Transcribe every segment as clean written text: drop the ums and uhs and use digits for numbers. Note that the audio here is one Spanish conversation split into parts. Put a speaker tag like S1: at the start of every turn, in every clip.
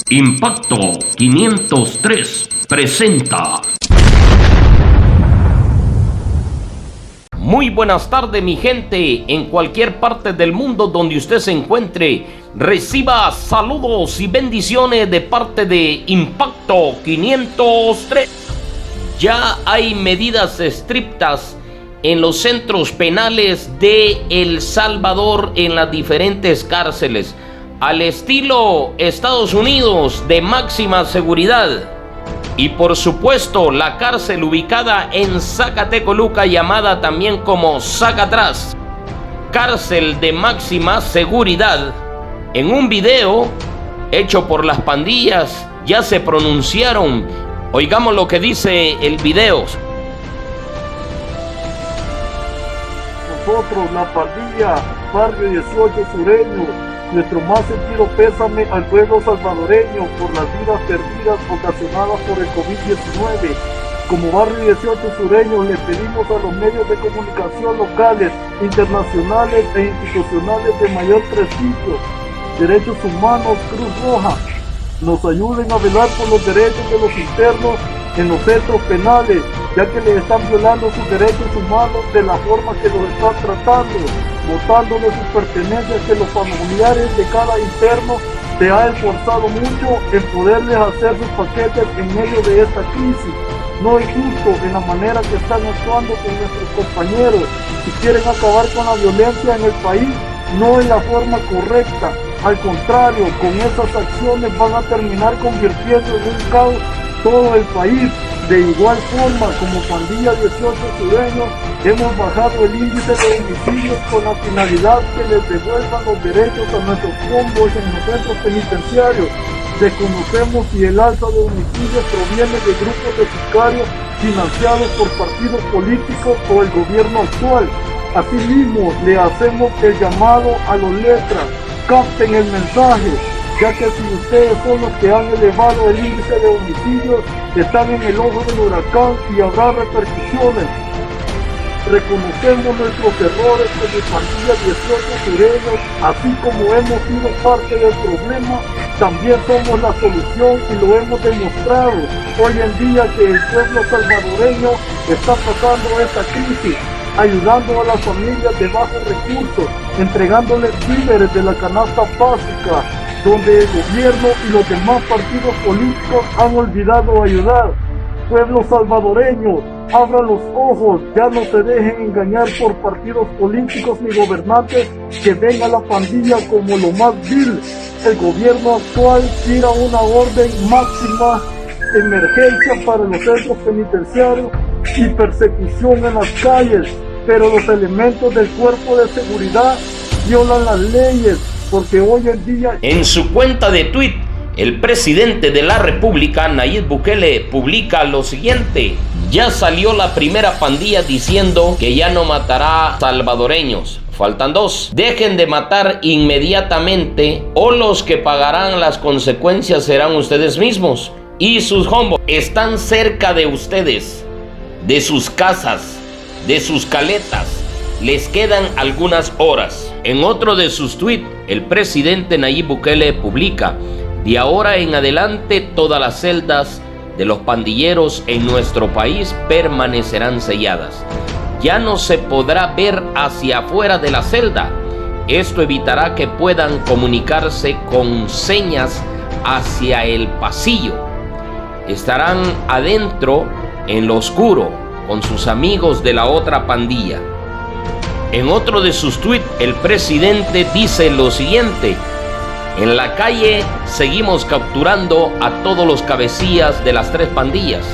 S1: Impacto 503 presenta. Muy buenas tardes, mi gente, en cualquier parte del mundo donde usted se encuentre. Reciba saludos y bendiciones de parte de Impacto 503. Ya hay medidas estrictas en los centros penales de El Salvador, en las diferentes cárceles, al estilo Estados Unidos, de máxima seguridad. Y por supuesto, la cárcel ubicada en Zacatecoluca, llamada también como Zacatrás, cárcel de máxima seguridad. En un video hecho por las pandillas ya se pronunciaron. Oigamos lo que dice el video.
S2: Nosotros, la pandilla Barrio 18 Sureño, nuestro más sentido pésame al pueblo salvadoreño por las vidas perdidas ocasionadas por el COVID-19. Como Barrio 18 Sureño le pedimos a los medios de comunicación locales, internacionales e institucionales de mayor prestigio, Derechos Humanos, Cruz Roja, nos ayuden a velar por los derechos de los internos en los centros penales, ya que les están violando sus derechos humanos de la forma que los están tratando, botándoles sus pertenencias, que los familiares de cada interno se ha esforzado mucho en poderles hacer sus paquetes en medio de esta crisis. No es justo en la manera que están actuando con nuestros compañeros. Si quieren acabar con la violencia en el país, no es la forma correcta. Al contrario, con esas acciones van a terminar convirtiendo en un caos todo el país. De igual forma, como pandilla 18 Sureños, hemos bajado el índice de homicidios con la finalidad que les devuelvan los derechos a nuestros combos en los centros penitenciarios. Desconocemos si el alza de homicidios proviene de grupos de sicarios financiados por partidos políticos o el gobierno actual. Asimismo, le hacemos el llamado a los letras: capten el mensaje, ya que si ustedes son los que han elevado el índice de homicidios, están en el ojo del huracán y habrá repercusiones. Reconocemos nuestros errores como pandilla 18 Sureños, así como hemos sido parte del problema, también somos la solución y lo hemos demostrado. Hoy en día que el pueblo salvadoreño está pasando esta crisis, ayudando a las familias de bajos recursos, entregándoles víveres de la canasta básica, donde el gobierno y los demás partidos políticos han olvidado ayudar. Pueblo salvadoreño, abran los ojos, ya no se dejen engañar por partidos políticos ni gobernantes que ven a la pandilla como lo más vil. El gobierno actual tira una orden máxima de emergencia para los centros penitenciarios y persecución en las calles, pero los elementos del cuerpo de seguridad violan las leyes, porque hoy en día...
S1: En su cuenta de Twitter, el presidente de la República, Nayib Bukele, publica lo siguiente: ya salió la primera pandilla diciendo que ya no matará salvadoreños. Faltan dos. Dejen de matar inmediatamente o los que pagarán las consecuencias serán ustedes mismos. Y sus hombres están cerca de ustedes, de sus casas, de sus caletas. Les quedan algunas horas. En otro de sus tweets, el presidente Nayib Bukele publica: de ahora en adelante todas las celdas de los pandilleros en nuestro país permanecerán selladas. Ya no se podrá ver hacia afuera de la celda. Esto evitará que puedan comunicarse con señas hacia el pasillo. Estarán adentro en lo oscuro con sus amigos de la otra pandilla. En otro de sus tweets, el presidente dice lo siguiente: en la calle seguimos capturando a todos los cabecillas de las tres pandillas.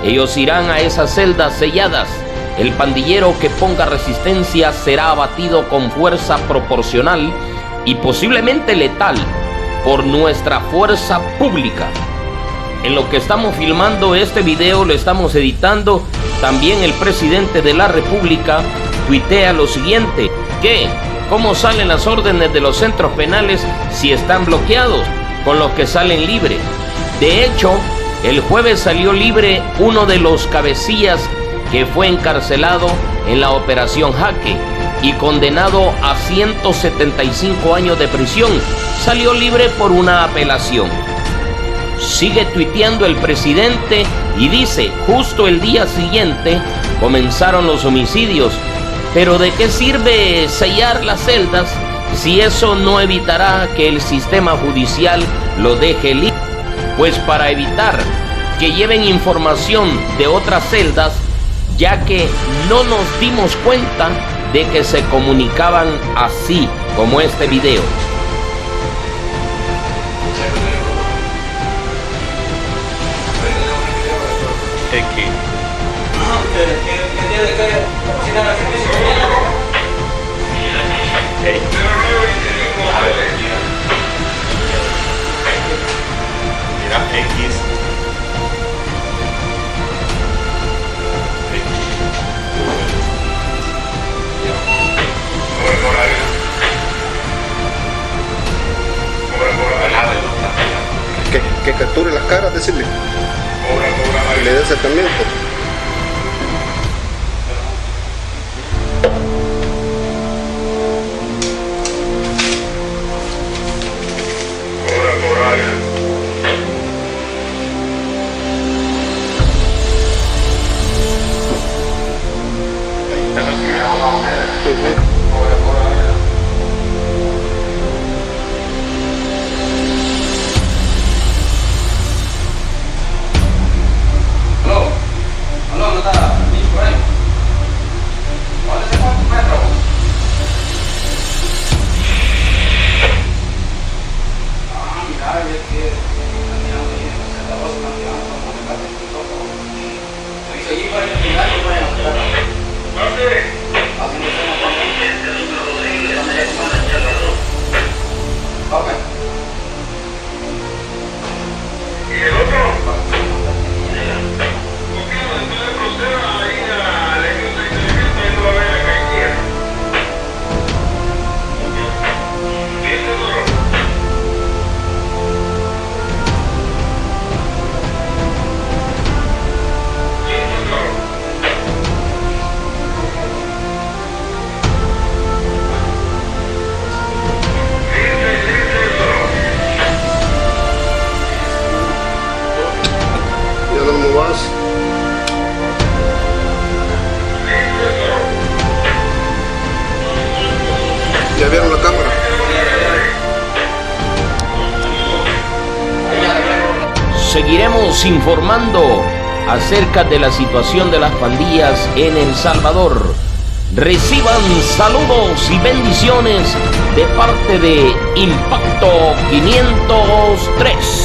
S1: Ellos irán a esas celdas selladas. El pandillero que ponga resistencia será abatido con fuerza proporcional y posiblemente letal por nuestra fuerza pública. En lo que estamos filmando este video, lo estamos editando, también el presidente de la República tuitea lo siguiente: ¿qué? ¿Cómo salen las órdenes de los centros penales si están bloqueados con los que salen libres? De hecho, el jueves salió libre uno de los cabecillas que fue encarcelado en la Operación Jaque y condenado a 175 años de prisión. Salió libre por una apelación. Sigue tuiteando el presidente y dice, justo el día siguiente comenzaron los homicidios. Pero ¿de qué sirve sellar las celdas si eso no evitará que el sistema judicial lo deje libre? Pues para evitar que lleven información de otras celdas, ya que no nos dimos cuenta de que se comunicaban así como este video.
S3: Mira, X.
S4: Que capture las caras, decirle. Que le dé acercamiento. ¿Ya vieron la cámara?
S1: Seguiremos informando acerca de la situación de las pandillas en El Salvador. Reciban saludos y bendiciones de parte de Impacto 503.